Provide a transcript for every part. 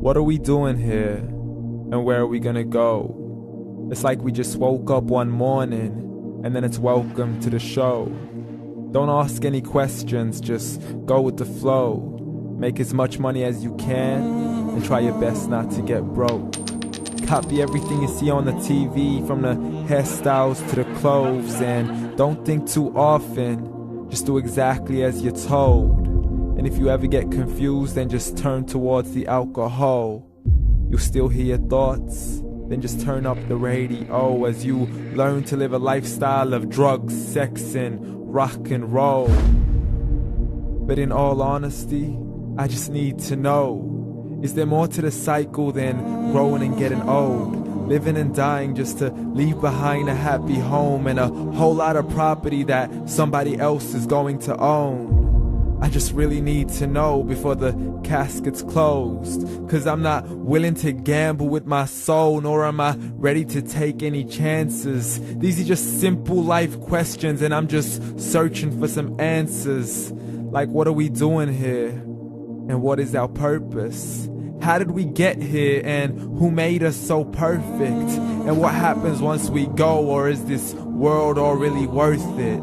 What are we doing here? And where are we gonna go? It's like we just woke up one morning, and then it's welcome to the show. Don't ask any questions, just go with the flow. Make as much money as you can, and try your best not to get broke. Copy everything you see on the TV, from the hairstyles to the clothes, and don't think too often, just do exactly as you're told. And if you ever get confused, then just turn towards the alcohol. You'll still hear your thoughts, then just turn up the radio as you learn to live a lifestyle of drugs, sex, and rock and roll. But in all honesty, I just need to know, is there more to the cycle than growing and getting old? Living and dying just to leave behind a happy home and a whole lot of property that somebody else is going to own. I just really need to know before the casket's closed, 'cause I'm not willing to gamble with my soul, nor am I ready to take any chances. These are just simple life questions, and I'm just searching for some answers. Like, what are we doing here? And what is our purpose? How did we get here, and who made us so perfect? And what happens once we go, or is this world all really worth it?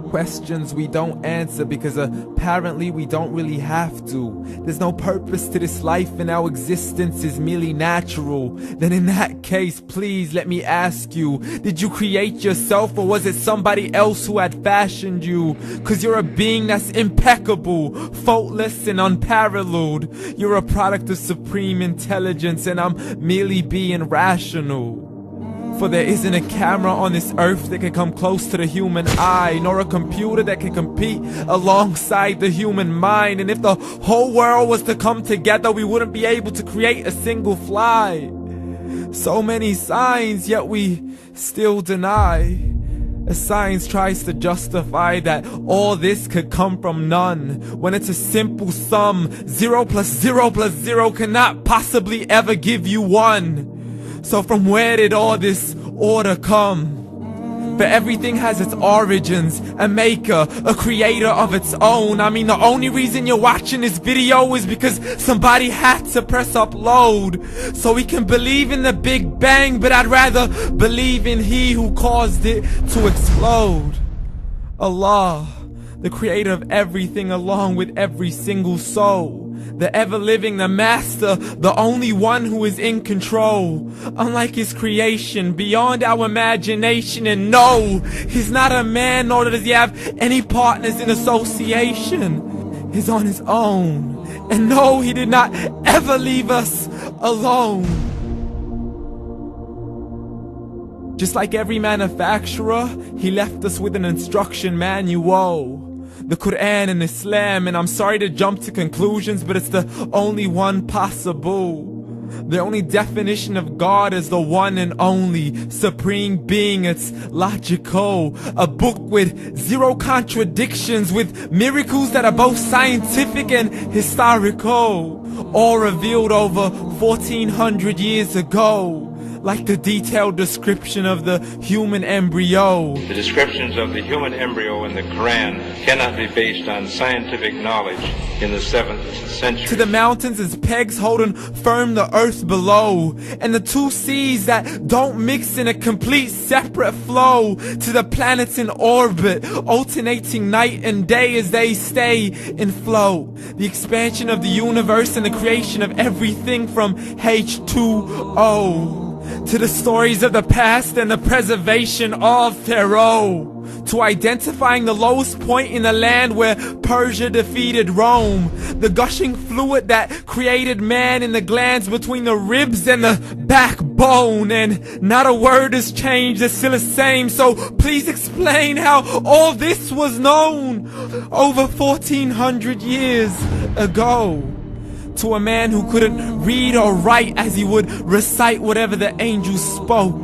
Questions we don't answer because apparently we don't really have to. There's no purpose to this life and our existence is merely natural. Then in that case, please let me ask you, did you create yourself, or was it somebody else who had fashioned you? 'Cause you're a being that's impeccable, faultless and unparalleled. You're a product of supreme intelligence, and I'm merely being rational. For there isn't a camera on this earth that can come close to the human eye, nor a computer that can compete alongside the human mind. And if the whole world was to come together, we wouldn't be able to create a single fly. So many signs, yet we still deny. As science tries to justify that all this could come from none, when it's a simple sum. 0 plus 0 plus 0 cannot possibly ever give you 1. So from where did all this order come? For everything has its origins, a maker, a creator of its own. I mean, the only reason you're watching this video is because somebody had to press upload. So we can believe in the Big Bang, but I'd rather believe in He who caused it to explode. Allah, the creator of everything, along with every single soul. The ever-living, the master, the only one who is in control. Unlike his creation, beyond our imagination. And no, he's not a man, nor does he have any partners in association. He's on his own. And no, he did not ever leave us alone. Just like every manufacturer, he left us with an instruction manual. The Quran and Islam, and I'm sorry to jump to conclusions, but it's the only one possible. The only definition of God is the one and only supreme being. It's logical, a book with 0 contradictions, with miracles that are both scientific and historical, all revealed over 1400 years ago. Like the detailed description of the human embryo. The descriptions of the human embryo in the Quran cannot be based on scientific knowledge in the 7th century. To the mountains as pegs holding firm the earth below, and the 2 seas that don't mix in a complete separate flow. To the planets in orbit, alternating night and day as they stay in flow. The expansion of the universe and the creation of everything from H2O. To the stories of the past and the preservation of Pharaoh. To identifying the lowest point in the land where Persia defeated Rome. The gushing fluid that created man in the glands between the ribs and the backbone. And not a word has changed, it's still the same. So please explain how all this was known over 1400 years ago. To a man who couldn't read or write as he would recite whatever the angels spoke.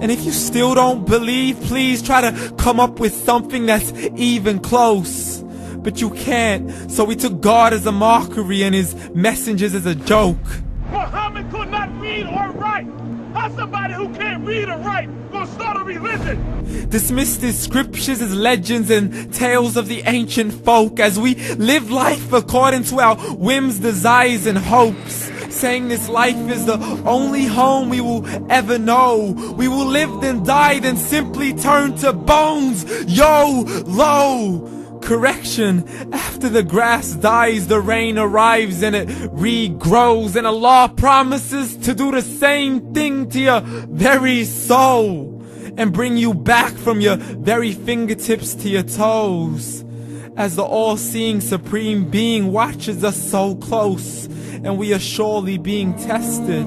And if you still don't believe, please try to come up with something that's even close. But you can't, so we took God as a mockery and his messengers as a joke. Muhammad could not read or write. How somebody who can't read or write gonna start a religion? Dismissed his scriptures as legends and tales of the ancient folk as we live life according to our whims, desires, and hopes. saying this life is the only home we will ever know. We will live then die, then simply turn to bones. YOLO! Correction, after the grass dies, the rain arrives and it regrows, and Allah promises to do the same thing to your very soul and bring you back from your very fingertips to your toes, as the all-seeing supreme being watches us so close, and we are surely being tested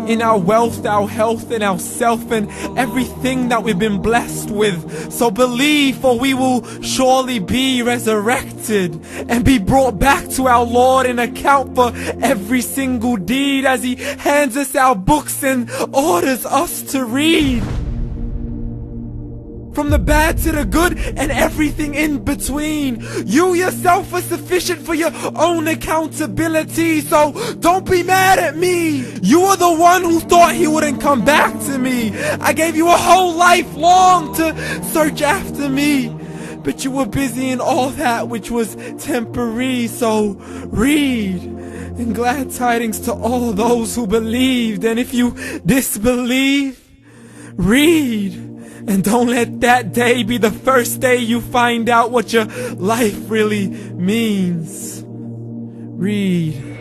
in our wealth, our health, and our self, and everything that we've been blessed with. So believe, for we will surely be resurrected and be brought back to our Lord and account for every single deed, as He hands us our books and orders us to read. From the bad to the good and everything in between. You yourself are sufficient for your own accountability, so don't be mad at me. You are the one who thought He wouldn't come back to me. I gave you a whole life long to search after me, but you were busy in all that which was temporary. So read, and glad tidings to all those who believed. And if you disbelieve, read. And don't let that day be the first day you find out what your life really means. Read.